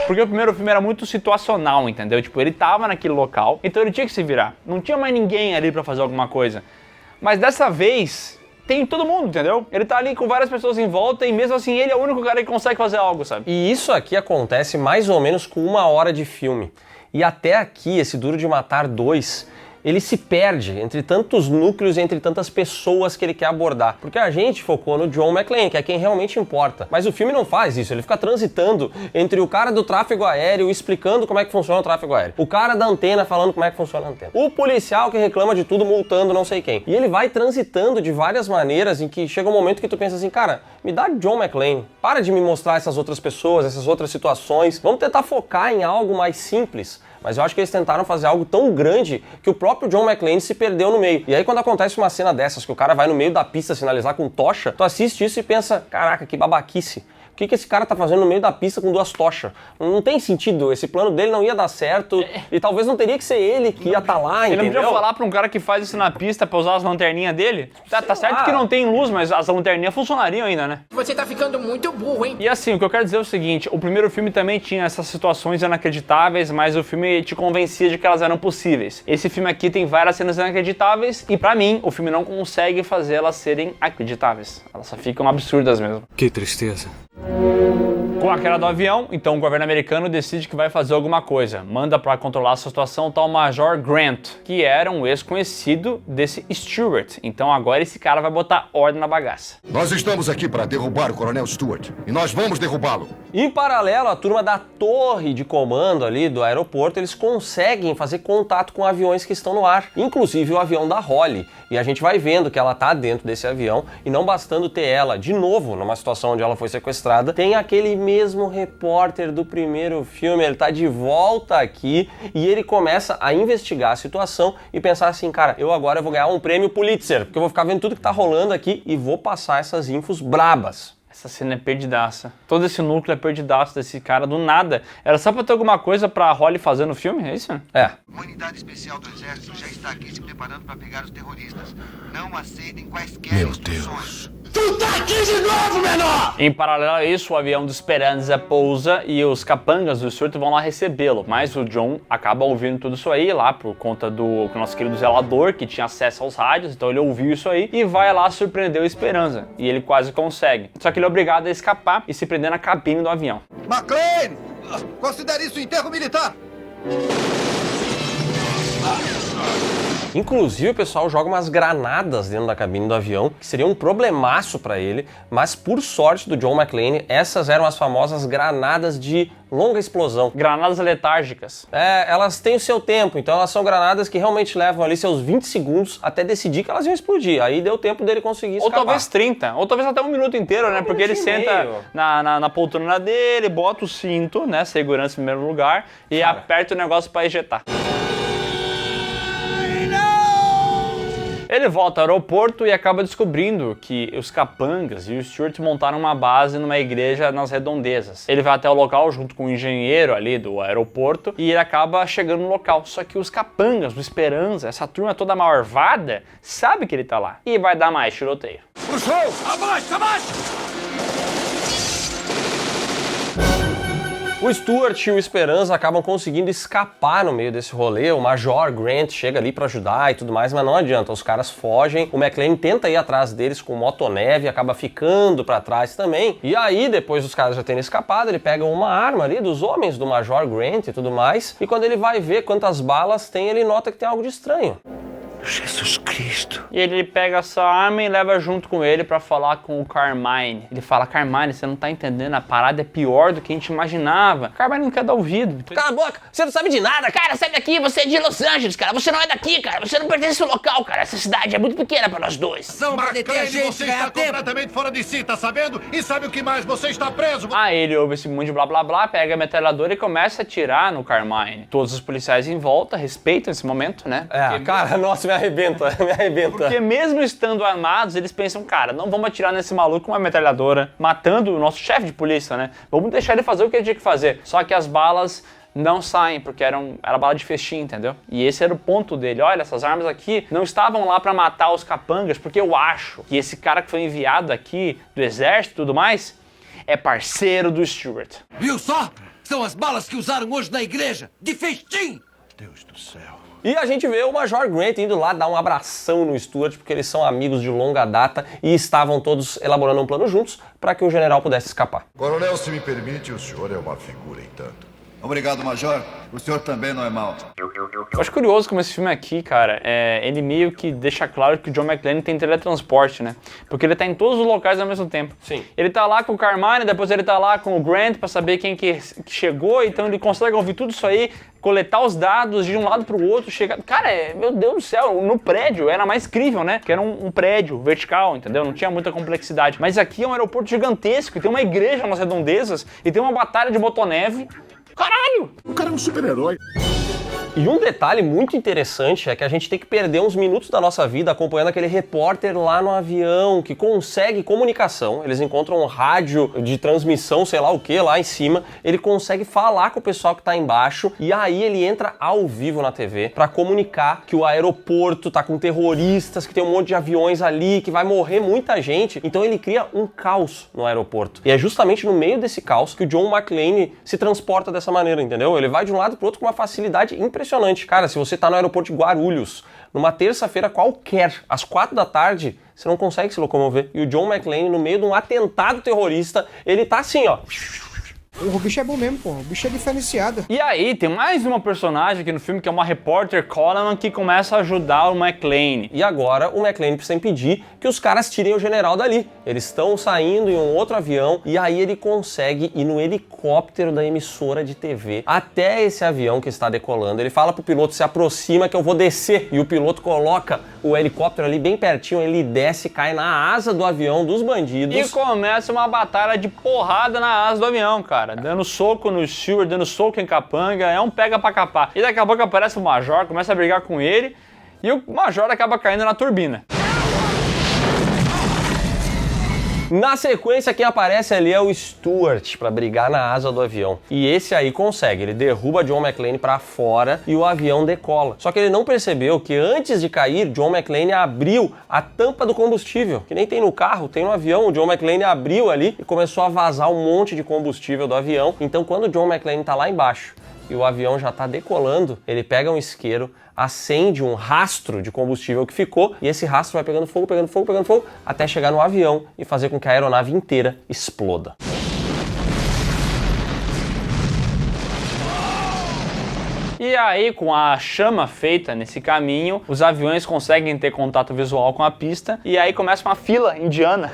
Porque o primeiro filme era muito situacional, entendeu? Tipo, ele tava naquele local, então ele tinha que se virar. Não tinha mais ninguém ali pra fazer alguma coisa. Mas dessa vez, tem todo mundo, entendeu? Ele tá ali com várias pessoas em volta e mesmo assim ele é o único cara que consegue fazer algo, sabe? E isso aqui acontece mais ou menos com 1 hora de filme. E até aqui, esse Duro de Matar 2... ele se perde entre tantos núcleos, entre tantas pessoas que ele quer abordar. Porque a gente focou no John McClane, que é quem realmente importa. Mas o filme não faz isso, ele fica transitando entre o cara do tráfego aéreo explicando como é que funciona o tráfego aéreo, o cara da antena falando como é que funciona a antena, o policial que reclama de tudo multando não sei quem. E ele vai transitando de várias maneiras em que chega um momento que tu pensa assim: cara, me dá John McClane, para de me mostrar essas outras pessoas, essas outras situações, vamos tentar focar em algo mais simples. Mas eu acho que eles tentaram fazer algo tão grande que o próprio próprio John McClane se perdeu no meio. E aí quando acontece uma cena dessas, que o cara vai no meio da pista sinalizar com tocha, tu assiste isso e pensa, caraca, que babaquice. O que esse cara tá fazendo no meio da pista com 2 tochas? Não tem sentido, esse plano dele não ia dar certo e talvez não teria que ser ele que ia estar lá, entendeu? Ele não podia falar pra um cara que faz isso na pista pra usar as lanterninhas dele? Tá certo que não tem luz, mas as lanterninhas funcionariam ainda, né? Você tá ficando muito burro, hein? E assim, o que eu quero dizer é o seguinte, o primeiro filme também tinha essas situações inacreditáveis, mas o filme te convencia de que elas eram possíveis. Esse filme aqui tem várias cenas inacreditáveis e pra mim, o filme não consegue fazer elas serem acreditáveis. Elas só ficam absurdas mesmo. Que tristeza. Com a queda do avião, então o governo americano decide que vai fazer alguma coisa. Manda para controlar a situação o tal Major Grant, que era um ex-conhecido desse Stewart. Então agora esse cara vai botar ordem na bagaça. Nós estamos aqui para derrubar o Coronel Stewart. E nós vamos derrubá-lo. Em paralelo, a turma da torre de comando ali do aeroporto, eles conseguem fazer contato com aviões que estão no ar. Inclusive o avião da Holly. E a gente vai vendo que ela tá dentro desse avião. E não bastando ter ela, de novo, numa situação onde ela foi sequestrada, tem aquele mesmo repórter do primeiro filme, ele tá de volta aqui e ele começa a investigar a situação e pensar assim, cara, eu agora vou ganhar um prêmio Pulitzer, porque eu vou ficar vendo tudo que tá rolando aqui e vou passar essas infos brabas. Essa cena é perdidaça. Todo esse núcleo é perdidaço desse cara do nada. Era só pra ter alguma coisa pra Holly fazer no filme, é isso? É. Uma unidade especial do exército já está aqui se preparando para pegar os terroristas. Não aceitem quaisquer instruções. Tu tá aqui de novo, menor! Em paralelo a isso, o avião do Esperanza pousa e os capangas do Stewart vão lá recebê-lo. Mas o John acaba ouvindo tudo isso aí lá por conta do nosso querido zelador, que tinha acesso aos rádios, então ele ouviu isso aí e vai lá surpreender o Esperanza. E ele quase consegue. Só que ele é obrigado a escapar e se prender na cabine do avião. McClane! Considere isso enterro militar! Inclusive o pessoal joga umas granadas dentro da cabine do avião, que seria um problemaço pra ele, mas por sorte do John McClane, essas eram as famosas granadas de longa explosão. Granadas letárgicas. É, elas têm o seu tempo, então elas são granadas que realmente levam ali seus 20 segundos até decidir que elas iam explodir. Aí deu tempo dele conseguir escapar. Ou talvez 30, ou talvez até 1 minuto inteiro, né? Porque ele senta na poltrona dele, bota o cinto, né? Segurança em primeiro lugar, e aperta o negócio pra ejetar. Ele volta ao aeroporto e acaba descobrindo que os capangas e o Stewart montaram uma base numa igreja nas redondezas. Ele vai até o local junto com o engenheiro ali do aeroporto e ele acaba chegando no local. Só que os capangas, do Esperanza, essa turma toda malvada, sabe que ele tá lá. E vai dar mais tiroteio. Pro show! Abaixa, abaixa! O Stewart e o Esperanza acabam conseguindo escapar no meio desse rolê, o Major Grant chega ali pra ajudar e tudo mais, mas não adianta, os caras fogem, o McClane tenta ir atrás deles com motoneve, acaba ficando pra trás também, e aí, depois dos caras já terem escapado, ele pega uma arma ali dos homens do Major Grant e tudo mais, e quando ele vai ver quantas balas tem, ele nota que tem algo de estranho. Jesus Cristo. E ele pega essa arma e leva junto com ele pra falar com o Carmine. Ele fala, Carmine, você não tá entendendo, a parada é pior do que a gente imaginava. Carmine não quer dar ouvido. Cala a boca, você não sabe de nada. Cara, sai daqui, você é de Los Angeles, cara. Você não é daqui, cara. Você não pertence ao local, cara. Essa cidade é muito pequena pra nós dois. McClane, você está completamente fora de si, tá sabendo? E sabe o que mais? Você está preso. Aí ele ouve esse monte de blá blá blá, pega a metralhadora e começa a atirar no Carmine. Todos os policiais em volta respeitam esse momento, né? É, cara, nossa, me arrebenta. Porque mesmo estando armados, eles pensam, cara, não vamos atirar nesse maluco com uma metralhadora, matando o nosso chefe de polícia, né? Vamos deixar ele fazer o que ele tinha que fazer. Só que as balas não saem, porque era bala de festim, entendeu? E esse era o ponto dele. Olha, essas armas aqui não estavam lá pra matar os capangas, porque eu acho que esse cara que foi enviado aqui do exército e tudo mais, é parceiro do Stewart. Viu só? São as balas que usaram hoje na igreja, de festim! Deus do céu. E a gente vê o Major Grant indo lá dar um abração no Stewart, porque eles são amigos de longa data e estavam todos elaborando um plano juntos para que o general pudesse escapar. Coronel, se me permite, o senhor é uma figura em tanto. Obrigado, Major. O senhor também não é mau. Eu acho curioso como esse filme aqui, cara, ele meio que deixa claro que o John McClane tem teletransporte, né? Porque ele tá em todos os locais ao mesmo tempo. Sim. Ele tá lá com o Carmine, depois ele tá lá com o Grant pra saber quem que chegou, então ele consegue ouvir tudo isso aí, coletar os dados de um lado pro outro, chegar... Cara, meu Deus do céu, no prédio era mais crível, né? Que era um prédio vertical, entendeu? Não tinha muita complexidade. Mas aqui é um aeroporto gigantesco, e tem uma igreja nas redondezas, e tem uma batalha de motoneve. Caralho! O cara é um super-herói. E um detalhe muito interessante é que a gente tem que perder uns minutos da nossa vida acompanhando aquele repórter lá no avião que consegue comunicação, eles encontram um rádio de transmissão, sei lá o que, lá em cima, ele consegue falar com o pessoal que tá embaixo e aí ele entra ao vivo na TV pra comunicar que o aeroporto tá com terroristas, que tem um monte de aviões ali, que vai morrer muita gente. Então ele cria um caos no aeroporto. E é justamente no meio desse caos que o John McClane se transporta dessa maneira, entendeu? Ele vai de um lado pro outro com uma facilidade impressionante. Cara, se você tá no aeroporto de Guarulhos, numa terça-feira qualquer, às 4 da tarde, você não consegue se locomover. E o John McClane, no meio de um atentado terrorista, ele tá assim, ó. O bicho é bom mesmo, pô. O bicho é diferenciado. E aí, tem mais uma personagem aqui no filme que é uma repórter Coleman que começa a ajudar o McClane. E agora o McClane precisa impedir que os caras tirem o general dali. Eles estão saindo em um outro avião e aí ele consegue ir no helicóptero da emissora de TV até esse avião que está decolando. Ele fala pro piloto, se aproxima que eu vou descer. E o piloto coloca o helicóptero ali bem pertinho, ele desce, cai na asa do avião dos bandidos. E começa uma batalha de porrada na asa do avião, cara. Dando soco no Stewart, dando soco em capanga, é um pega pra capar. E daqui a pouco aparece o Major, começa a brigar com ele e o Major acaba caindo na turbina. Na sequência, quem aparece ali é o Stewart pra brigar na asa do avião. E esse aí consegue, ele derruba John McClane pra fora e o avião decola. Só que ele não percebeu que antes de cair, John McClane abriu a tampa do combustível, que nem tem no carro, tem no avião. O John McClane abriu ali e começou a vazar um monte de combustível do avião. Então quando o John McClane tá lá embaixo e o avião já tá decolando, ele pega um isqueiro, acende um rastro de combustível que ficou e esse rastro vai pegando fogo, pegando fogo, pegando fogo, até chegar no avião e fazer com que a aeronave inteira exploda. E aí, com a chama feita nesse caminho, os aviões conseguem ter contato visual com a pista e aí começa uma fila indiana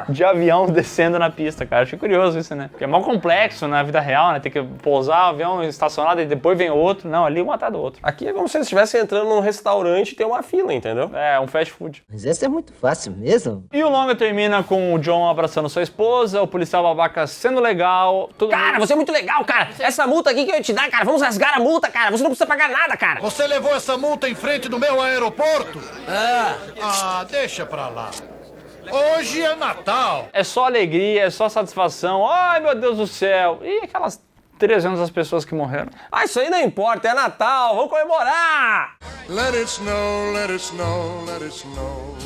de avião descendo na pista, cara. Achei curioso isso, né? Porque é mó complexo na vida real, né? Tem que pousar o avião estacionado e depois vem outro. Não, ali um atrás do outro. Aqui é como se eles estivessem entrando num restaurante e tem uma fila, entendeu? É, um fast food. Mas essa é muito fácil mesmo. E o longa termina com o John abraçando sua esposa, o policial babaca sendo legal. Cara, você é muito legal, cara. Essa multa aqui que eu ia te dar, cara, vamos rasgar a multa, cara. Você não precisa pagar nada, cara. Você levou essa multa em frente do meu aeroporto? Deixa pra lá. Hoje é Natal. É só alegria, é só satisfação. Ai, meu Deus do céu. E aquelas 300 pessoas que morreram. Isso aí não importa, é Natal, vamos comemorar! Let it snow, let it snow, let it snow.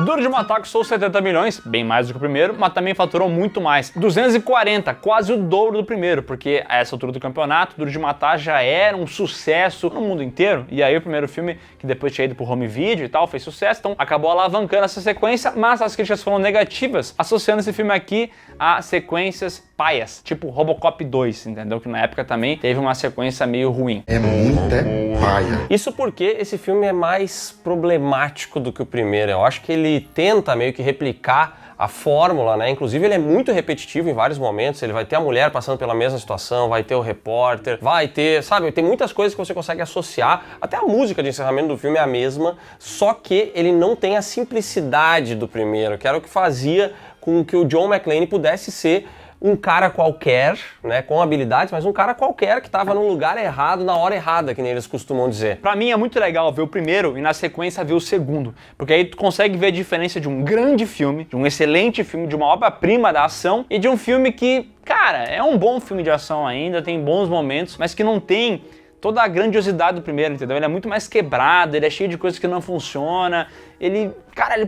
Duro de Matar custou 70 milhões, bem mais do que o primeiro, mas também faturou muito mais. 240, quase o dobro do primeiro, porque a essa altura do campeonato, Duro de Matar já era um sucesso no mundo inteiro. E aí o primeiro filme, que depois tinha ido pro home video e tal, fez sucesso, então acabou alavancando essa sequência, mas as críticas foram negativas, associando esse filme aqui a sequências paias, tipo Robocop 2, entendeu? Que na época também teve uma sequência meio ruim. É muita paia. Isso porque esse filme é mais problemático do que o primeiro. Eu acho que ele tenta meio que replicar a fórmula, né? Inclusive ele é muito repetitivo em vários momentos. Ele vai ter a mulher passando pela mesma situação, vai ter o repórter, vai ter, sabe, tem muitas coisas que você consegue associar. Até a música de encerramento do filme é a mesma, só que ele não tem a simplicidade do primeiro, que era o que fazia com que o John McClane pudesse ser um cara qualquer, né, com habilidades, mas um cara qualquer que tava no lugar errado, na hora errada, que nem eles costumam dizer. Pra mim é muito legal ver o primeiro e na sequência ver o segundo, porque aí tu consegue ver a diferença de um grande filme, de um excelente filme, de uma obra-prima da ação e de um filme que, cara, é um bom filme de ação ainda, tem bons momentos, mas que não tem toda a grandiosidade do primeiro, entendeu? Ele é muito mais quebrado, ele é cheio de coisas que não funcionam, ele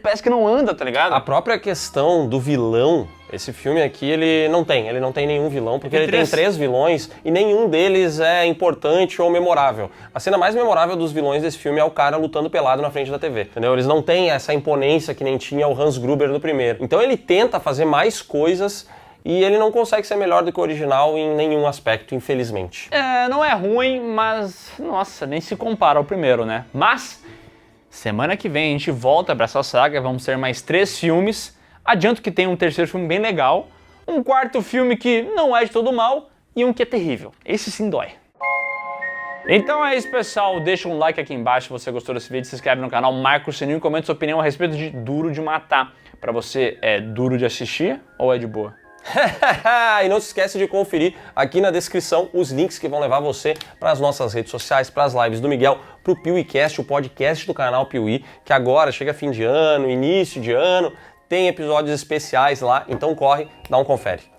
parece que não anda, tá ligado? A própria questão do vilão, esse filme aqui, ele não tem nenhum vilão, porque ele tem 3 vilões e nenhum deles é importante ou memorável. A cena mais memorável dos vilões desse filme é o cara lutando pelado na frente da TV, entendeu? Eles não têm essa imponência que nem tinha o Hans Gruber no primeiro. Então ele tenta fazer mais coisas e ele não consegue ser melhor do que o original em nenhum aspecto, infelizmente. Não é ruim, mas, nossa, nem se compara ao primeiro, né? Mas, semana que vem a gente volta pra essa saga, vamos ter mais 3 filmes. Adianto que tem um terceiro filme bem legal, um quarto filme que não é de todo mal e um que é terrível. Esse sim dói. Então é isso, pessoal. Deixa um like aqui embaixo se você gostou desse vídeo, se inscreve no canal, marca o sininho e comenta sua opinião a respeito de Duro de Matar. Pra você, é duro de assistir ou é de boa? E não se esquece de conferir aqui na descrição os links que vão levar você para as nossas redes sociais, para as lives do Miguel, para o PeeWeeCast, o podcast do canal Piuí, que agora chega fim de ano, início de ano, tem episódios especiais lá, então corre, dá um confere.